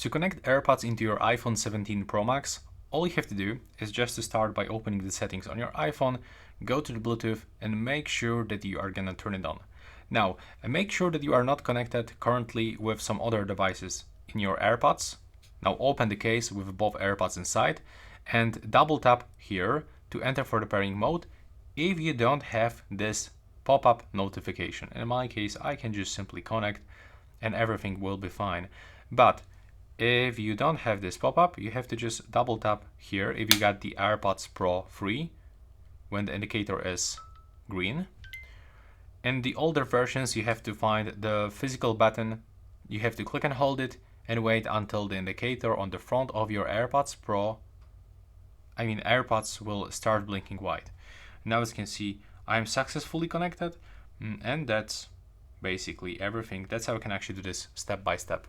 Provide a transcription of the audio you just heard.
To connect AirPods into your iPhone 17 Pro Max, all you have to do is just to start by opening the settings on your iPhone, go to the Bluetooth and make sure that you are gonna turn it on. Now, make sure that you are not connected currently with some other devices in your AirPods. Now open the case with both AirPods inside and double tap here to enter for the pairing mode if you don't have this pop-up notification. In my case, I can just simply connect and everything will be fine. But if you don't have this pop-up, you have to just double tap here if you got the AirPods Pro free when the indicator is green. In the older versions, you have to find the physical button. You have to click and hold it and wait until the indicator on the front of your AirPods will start blinking white. Now as you can see, I'm successfully connected, and that's basically everything. That's how I can actually do this step by step.